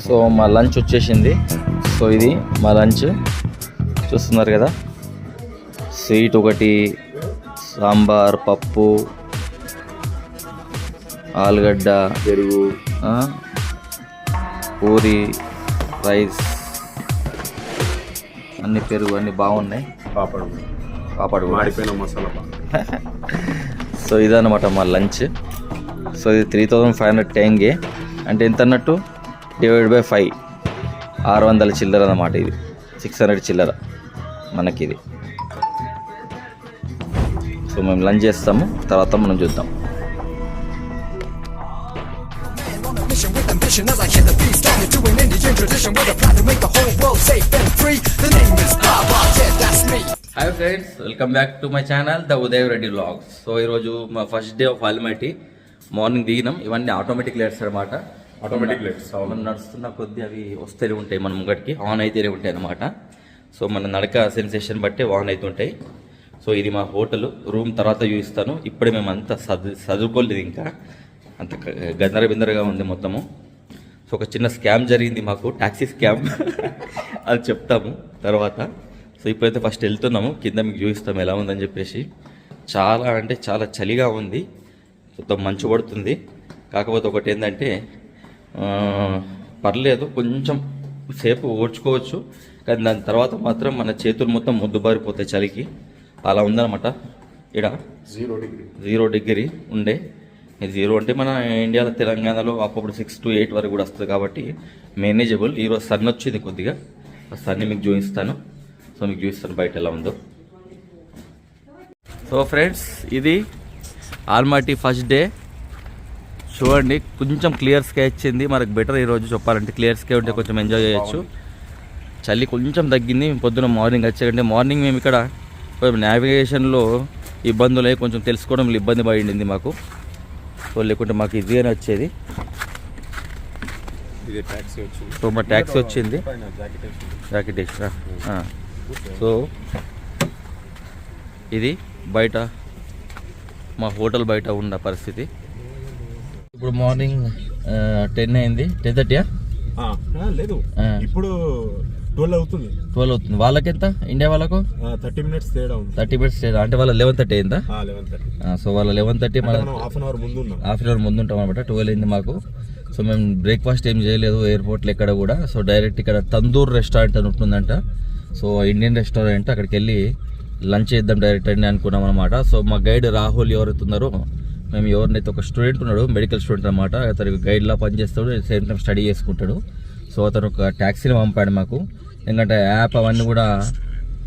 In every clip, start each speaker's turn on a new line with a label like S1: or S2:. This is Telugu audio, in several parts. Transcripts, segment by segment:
S1: సో మా లంచ్ వచ్చేసింది. సో ఇది మా లంచ్ చూస్తున్నారు కదా. స్వీట్ ఒకటి, సాంబార్, పప్పు, ఆలుగడ్డ, పెరుగు, పూరి, రైస్, అన్ని పెరుగు అన్నీ బాగున్నాయి. పాపడు
S2: మాడిపోయిన మసాలా.
S1: సో ఇదన్నమాట మా లంచ్. సో ఇది 3500 టెంగే అంటే ఎంత అన్నట్టు /5 600 చిల్లర అన్నమాట. ఇది 600 చిల్లర మనకి ఇది. సో మేము లంచ్ చేస్తాము, తర్వాత మనం చూద్దాం. Hi friends, welcome back to my channel the Uday Reddy vlogs. So ఈరోజు మా first day of Almatti. Morning దిగినాం. ఇవన్నీ ఆటోమేటిక్ లైట్స్ అనమాట.
S2: ఆటోమేటిక్ లైట్స్
S1: మనం నడుస్తున్న కొద్ది అవి వస్తూనే ఉంటాయి మన ముంగటికి, ఆన్ అయితేనే ఉంటాయి అన్నమాట. సో మన నడక సెన్సేషన్ బట్టి ఆన్ అవుతుంటాయి. సో ఇది మా హోటల్ రూమ్, తర్వాత చూపిస్తాను. ఇప్పుడే మేము అంతా చదువుకోలేదు, ఇంకా అంత గందర బిందరగా ఉంది మొత్తము. సో ఒక చిన్న స్కామ్ జరిగింది మాకు, ట్యాక్సీ స్కామ్ అది చెప్తాము తర్వాత. సో ఇప్పుడైతే ఫస్ట్ వెళ్తున్నాము, కింద మీకు చూపిస్తాము ఎలా ఉందని చెప్పేసి. చాలా అంటే చాలా చలిగా ఉంది, మొత్తం మంచు పడుతుంది. కాకపోతే ఒకటి ఏంటంటే పర్లేదు, కొంచెం సేపు ఓడ్చుకోవచ్చు, కానీ దాని తర్వాత మాత్రం మన చేతులు మొత్తం ముద్దుబారిపోతాయి చలికి. అలా ఉందన్నమాట. ఇక్కడ 0 డిగ్రీ ఉండే. 0 అంటే మన ఇండియాలో తెలంగాణలో అప్పుడు 6 to 8 వరకు కూడా వస్తుంది కాబట్టి మేనేజబుల్. ఈరోజు సన్ వచ్చింది కొద్దిగా, ఆ సన్ని మీకు చూపిస్తాను. సో మీకు చూపిస్తాను బయట ఎలా ఉందో. సో ఫ్రెండ్స్, ఇది ఆల్మట్టి ఫస్ట్ డే. చూడండి, కొంచెం క్లియర్ స్కై వచ్చింది, మనకు బెటర్ ఈరోజు చెప్పాలంటే. క్లియర్ స్కై ఉంటే కొంచెం ఎంజాయ్ చేయొచ్చు. చలి కొంచెం తగ్గింది పొద్దున మార్నింగ్ వచ్చేకంటే. మార్నింగ్ మేము ఇక్కడ నావిగేషన్లో ఇబ్బందులు అయ్యి కొంచెం తెలుసుకోవడంలో ఇబ్బంది పడింది మాకు. సో లేకుంటే మాకు ఈజీగానే వచ్చేది. సో మా ట్యాక్సీ వచ్చింది, జాకెట్ ఎక్స్ట్రా. సో ఇది బయట మా హోటల్ బయట ఉన్న పరిస్థితి. ఇప్పుడు మార్నింగ్ 10 అయింది. 10:30
S2: లేదు, ఇప్పుడు 12 అవుతుంది.
S1: 12 అవుతుంది. వాళ్ళకెంత? ఇండియా వాళ్ళకు
S2: 30 minutes తేడా ఉంది.
S1: 30 minutes తేడా అంటే వాళ్ళ 11:30 అయిందా?
S2: 11:30.
S1: సో వాళ్ళ 11:30, మనం
S2: హాఫ్ అన్ అవర్
S1: ముందు ఉంటాం అనమాట. 12 అయింది మాకు. సో మేము బ్రేక్ఫాస్ట్ ఏం చేయలేదు ఎయిర్పోర్ట్లో ఎక్కడ కూడా. సో డైరెక్ట్ ఇక్కడ తందూర్ రెస్టారెంట్ అని ఉంటుందంట. సో ఇండియన్ రెస్టారెంట్, అక్కడికి వెళ్ళి లంచ్ చేద్దాం డైరెక్ట్ అని అనుకున్నాం అనమాట. సో మా గైడ్ రాహుల్ ఎవరైతే ఉన్నారో, మేము ఎవరినైతే ఒక స్టూడెంట్ ఉన్నాడు, మెడికల్ స్టూడెంట్ అనమాట. అతను గైడ్లా పనిచేస్తాడు, సేమ్ టైం స్టడీ చేసుకుంటాడు. సో అతను ఒక ట్యాక్సీని పంపాడు మాకు. ఎందుకంటే యాప్ అవన్నీ కూడా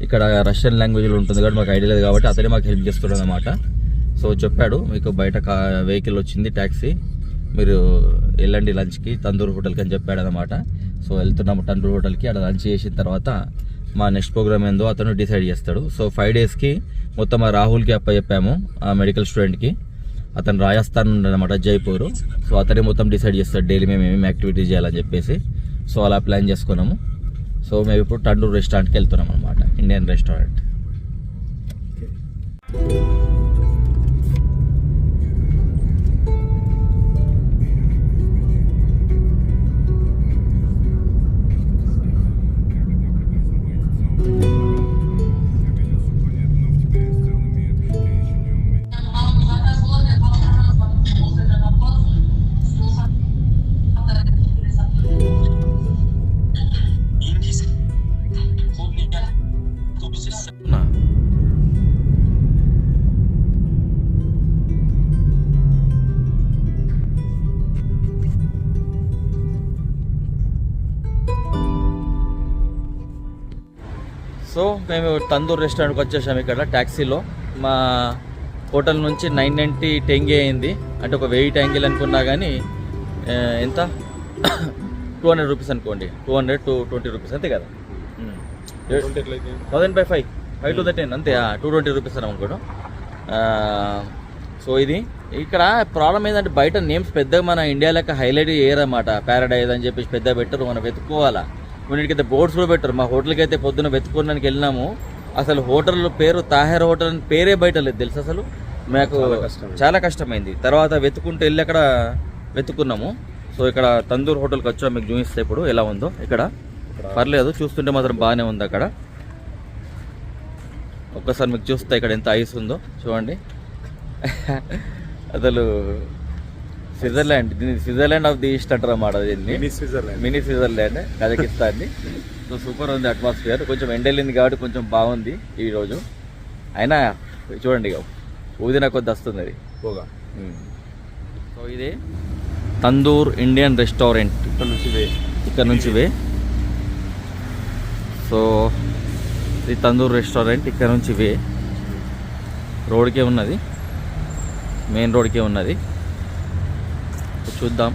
S1: ఇక్కడ రష్యన్ లాంగ్వేజ్లో ఉంటుంది కాబట్టి మాకు ఐడియా లేదు కాబట్టి అతనే మాకు హెల్ప్ చేస్తున్నాడు అనమాట. సో చెప్పాడు, మీకు బయట వెహికల్ వచ్చింది ట్యాక్సీ, మీరు వెళ్ళండి లంచ్కి తందూర్ హోటల్కి అని చెప్పాడు అనమాట. సో వెళ్తున్నాము తందూర్ హోటల్కి. అక్కడ లంచ్ చేసిన తర్వాత మా నెక్స్ట్ ప్రోగ్రామ్ ఏందో అతను డిసైడ్ చేస్తాడు. సో 5 daysకి మొత్తం ఆ రాహుల్కి అప్పచెప్పాము, ఆ మెడికల్ స్టూడెంట్కి. అతను రాజస్థాన్ ఉండనమాట, జైపూర్. సో అతనే మొత్తం డిసైడ్ చేస్తాడు డైలీ మేము ఏమేమి యాక్టివిటీస్ చేయాలని చెప్పేసి. సో అలా ప్లాన్ చేసుకున్నాము. సో మేము ఇప్పుడు తందూర్ రెస్టారెంట్కి వెళ్తున్నాం అనమాట, ఇండియన్ రెస్టారెంట్. సో మేము తందూర్ రెస్టారెంట్కి వచ్చేసాము. ఇక్కడ ట్యాక్సీలో మా హోటల్ నుంచి 990 టెంగే అయింది. అంటే ఒక 1000 టెంగీలు అనుకున్నా కానీ ఎంత 200 రూపీస్ అనుకోండి. 200 to 20 రూపీస్ అంతే కదా. 1000/5 to the 10 అంతే. 220 రూపీస్ అని అనుకోవడం. సో ఇది ఇక్కడ ప్రాబ్లం ఏంటంటే బయట నేమ్స్ పెద్దగా మన ఇండియా లెక్క హైలైట్ చేయరన్నమాట. ప్యారడైజ్ అని చెప్పేసి పెద్ద పెట్టరు, మనం వెతుక్కోవాలా. కొన్నిటికైతే బోర్డ్స్ కూడా పెట్టరు. మా హోటల్కి అయితే పొద్దున్న వెతుక్కోవడానికి వెళ్ళినాము, అసలు హోటల్ పేరు తాహెర్ హోటల్ అని పేరే బయట లేదు తెలుసు. అసలు మాకు చాలా కష్టమైంది. తర్వాత వెతుక్కుంటూ వెళ్ళి అక్కడ వెతుక్కున్నాము. సో ఇక్కడ తందూర్ హోటల్కి వచ్చా మీకు చూపిస్తే ఇప్పుడు ఎలా ఉందో ఇక్కడ పర్లేదు, చూస్తుంటే మాత్రం బాగానే ఉంది అక్కడ. ఒక్కసారి మీకు చూస్తే ఇక్కడ ఎంత ఐస్ ఉందో చూడండి. అసలు స్విట్జర్లాండ్, దీన్ని స్విట్జర్లాండ్ ఆఫ్ ది ఈస్ట్ అంటారు అన్నమాట. దీన్ని మినీ స్విట్జర్లాండ్, కజకిస్తాన్ని. సో సూపర్ ఉంది అట్మాస్ఫియర్. కొంచెం ఎండెళ్ళింది కాబట్టి కొంచెం బాగుంది ఈరోజు. అయినా చూడండి ఇక ఊదిన కొద్ది వస్తుంది అది పోగా. సో ఇది తందూర్ ఇండియన్ రెస్టారెంట్, ఇక్కడ నుంచి వే. సో ఇది తందూర్ రెస్టారెంట్, ఇక్కడ నుంచి వే రోడ్కే ఉన్నది, మెయిన్ రోడ్కే ఉన్నది. చూద్దాం.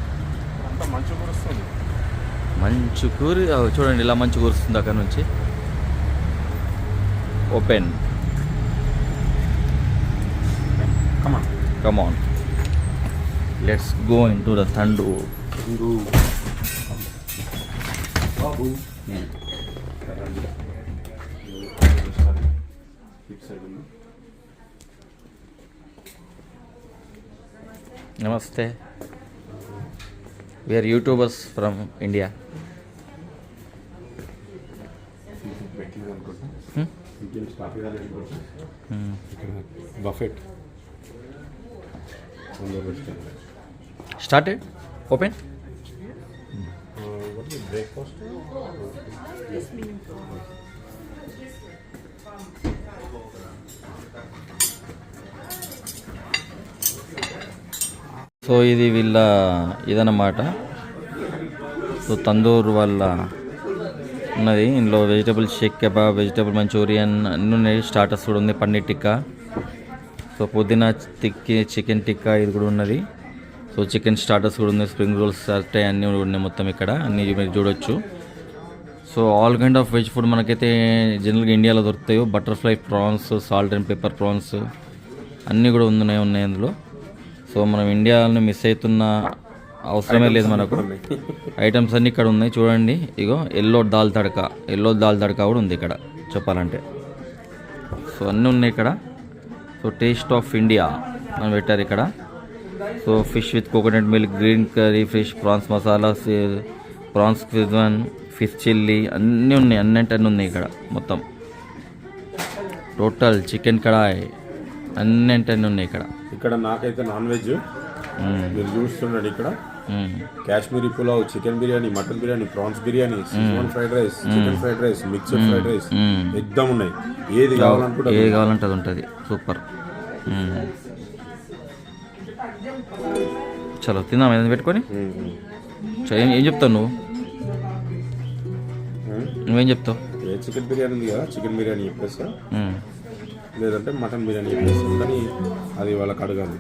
S1: మంచు కూరి చూడండి, ఇలా మంచు కురుస్తుంది అక్కడ నుంచి. Open, come on, let's go in to the Tandur. నమస్తే, we are YouTubers from India.
S2: Buffet.
S1: Started? Open?
S2: What is breakfast? Yes,
S1: so ఇది వీళ్ళ ఇదన్నమాట. సో తందూర్ వాళ్ళ ఉన్నది. ఇందులో vegetable seekh kebab, vegetable Manchurian అన్నీ ఉన్నాయి. స్టార్టర్స్ కూడా ఉంది, పన్నీర్ టిక్కా, సో పుదీనా టిక్కీ, చికెన్ టిక్కా ఇది కూడా ఉన్నది. సో చికెన్ స్టార్టర్స్ కూడా ఉన్నాయి, స్ప్రింగ్ రోల్స్ అట్టే అన్నీ కూడా ఉన్నాయి మొత్తం ఇక్కడ అన్నీ మీరు చూడొచ్చు. So all kind of veg food మనకైతే జనరల్గా ఇండియాలో దొరుకుతాయి. Butterfly prawns, salt and pepper prawns అన్నీ కూడా ఉన్నాయి అందులో. సో మనం ఇండియాలో మిస్ అవుతున్న అవసరమే లేదు మనకు. ఐటమ్స్ అన్నీ ఇక్కడ ఉన్నాయి చూడండి. ఇగో ఎల్లో దాల్ తడకా కూడా ఉంది ఇక్కడ చెప్పాలంటే. సో అన్నీ ఉన్నాయి ఇక్కడ. సో టేస్ట్ ఆఫ్ ఇండియా అని పెట్టారు ఇక్కడ. So fish with coconut milk, green curry fish, prawns masala, prawns schezwan, fish chilli అన్నీ ఉన్నాయి. అన్నీ ఉన్నాయి ఇక్కడ మొత్తం. టోటల్ చికెన్ కడాయ్ అన్నీ ఉన్నాయి ఇక్కడ.
S2: ఇక్కడ నాకైతే నాన్ వెజ్ మీరు చూస్తున్నాడు. ఇక్కడ Kashmiri pulao, chicken biryani, mutton biryani, prawns biryani, chicken fried rice, chicken fried rice, mixed fried rice egg dum ఉన్నాయి. ఏది
S1: కావాలంటే అది ఉంటుంది. సూపర్. చలో తిందాం ఏదైనా పెట్టుకొని. ఏం చెప్తావు నువ్వేం చెప్తావు?
S2: చికెన్ బిర్యానీ ఉంది కదా, చికెన్ బిర్యానీ చెప్పేస్తా, లేదంటే మటన్ బిర్యానీ చెప్పేస్తాం. కానీ అది వాళ్ళకి అడగాలి.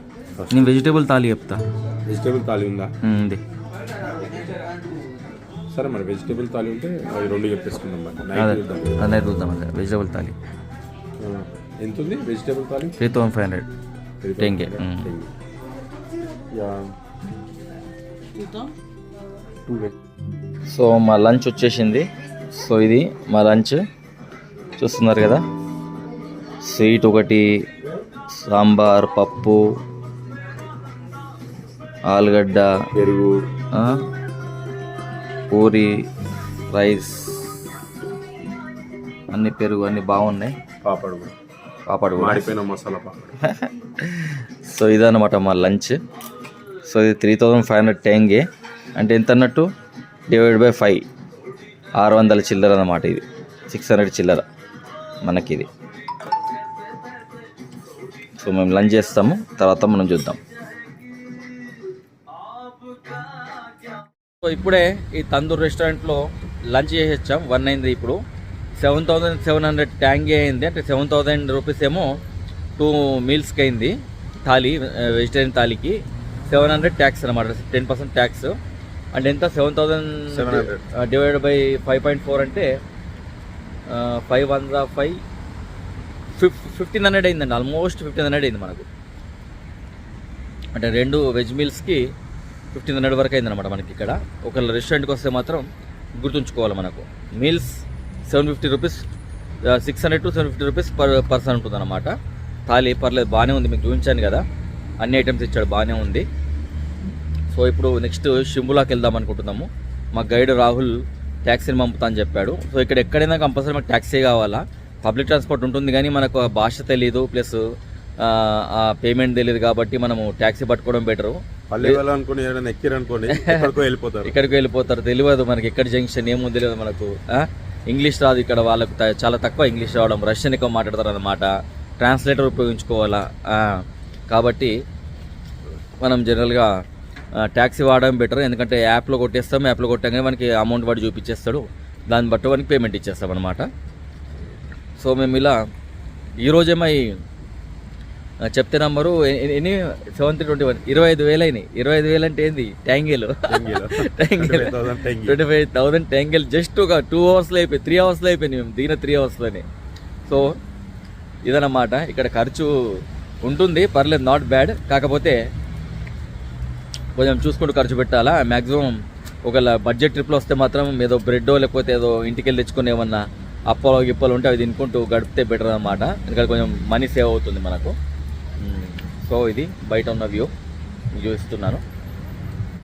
S1: నేను వెజిటేబుల్ థాలీ చెప్తా.
S2: వెజిటేబుల్ థాలీ ఉందా?
S1: ఉంది.
S2: సరే మరి వెజిటేబుల్ థాలీ ఉంటే అవి రెండు చెప్పేసుకుందాం.
S1: అదే చూద్దాం. అదే వెజిటేబుల్ థాలీ
S2: ఎంత ఉంది? వెజిటేబుల్ థాలీ
S1: 3500 టెంగే. సో మా లంచ్ వచ్చేసింది. సో ఇది మా లంచ్ చూస్తున్నారు కదా. స్వీట్ ఒకటి, సాంబార్, పప్పు, ఆలుగడ్డ,
S2: పెరుగు,
S1: పూరి, రైస్, అన్ని పెరుగు అన్నీ బాగున్నాయి. పాపడు
S2: మాడిపోయిన మసాలా పాపడ్.
S1: సో ఇదన్నమాట మా లంచ్. సో ఇది 3500 టెంగే అంటే ఎంత అన్నట్టు /5 600 చిల్లర అన్నమాట. ఇది 600 చిల్లర మనకి ఇది. సో మేము లంచ్ చేస్తాము, తర్వాత మనం చూద్దాం. సో ఇప్పుడే ఈ తందూర్ రెస్టారెంట్లో లంచ్ చేసి వచ్చాం. 1 అయింది. ఇప్పుడు 7700 ట్యాంగే అయింది. అంటే 7000 రూపీస్ ఏమో 2 మీల్స్కి అయింది. థాలీ, వెజిటేరియన్ థాలీకి 700 ట్యాక్స్ అనమాట, 10% ట్యాక్స్. అంటే ఎంత? 7700 /5.4 అంటే 5 1500 అయిందండి. ఆల్మోస్ట్ 1500 అయింది మనకు. అంటే 2 వెజ్ మీల్స్కి 1500 వరకు అయిందనమాట మనకి ఇక్కడ. ఒకవేళ రెస్టారెంట్కి వస్తే మాత్రం గుర్తుంచుకోవాలి, మనకు meals 750 rupees, 600 to 750 rupees per person ఉంటుందన్నమాట. థాలీ పర్లేదు, బాగానే ఉంది. మీకు చూపించాను కదా, అన్ని ఐటమ్స్ ఇచ్చాడు, బాగానే ఉంది. సో ఇప్పుడు నెక్స్ట్ షింబులాకి వెళ్దాం అనుకుంటున్నాము. మా గైడ్ రాహుల్ ట్యాక్సీని పంపుతా అని చెప్పాడు. సో ఇక్కడ ఎక్కడైనా కంపల్సరీ మాకు ట్యాక్సీ కావాలా. పబ్లిక్ ట్రాన్స్పోర్ట్ ఉంటుంది కానీ మనకు ఆ భాష తెలియదు, ప్లస్ ఆ పేమెంట్ తెలియదు కాబట్టి మనము ట్యాక్సీ పట్టుకోవడం బెటరు.
S2: పల్లె అనుకుని ఏదైనా ఎక్కిరనుకోండి ఇక్కడికి
S1: వెళ్ళిపోతారు. తెలియదు మనకి ఎక్కడ జంక్షన్ ఏమో తెలియదు మనకు. ఇంగ్లీష్ రాదు ఇక్కడ వాళ్ళకు, చాలా తక్కువ ఇంగ్లీష్ రావడం, రష్యన్ ఎక్కువ మాట్లాడతారు అన్నమాట. ట్రాన్స్లేటర్ ఉపయోగించుకోవాలా. కాబట్టి మనం జనరల్గా ట్యాక్సీ వాడడం బెటర్. ఎందుకంటే యాప్లో కొట్టేస్తాం, యాప్లో కొట్టాగానే మనకి అమౌంట్ వాడు చూపించేస్తాడు, దాన్ని బట్టి వానికి పేమెంట్ ఇచ్చేస్తాం అనమాట. సో మేము ఇలా ఈరోజేమో చెప్తే నంబరు ఎన్ని 7321 25,000 అయినాయి. 25,000 అంటే ఏంది? ట్యాంగిల్ 25,000 ట్యాంగిల్ జస్ట్ ఒక 2 అవర్స్లో అయిపోయి 3 అవర్స్లో అయిపోయింది. మేము దిగిన 3 అవర్స్లోనే. సో ఇదన్నమాట. ఇక్కడ ఖర్చు ఉంటుంది, పర్లేదు, నాట్ బ్యాడ్. కాకపోతే కొంచెం చూసుకుంటూ ఖర్చు పెట్టాలా. మ్యాక్సిమం ఒకవేళ బడ్జెట్ ట్రిప్లో వస్తే మాత్రం ఏదో బ్రెడ్డో లేకపోతే ఏదో ఇంటికి వెళ్ళి తెచ్చుకుని ఏమన్నా అప్పలు గిప్పలు ఉంటే అవి తినుకుంటూ గడిపితే బెటర్ అన్నమాట. ఎందుకంటే కొంచెం మనీ సేవ్ అవుతుంది మనకు. సో ఇది బయట ఉన్న వ్యూ చూపిస్తున్నాను.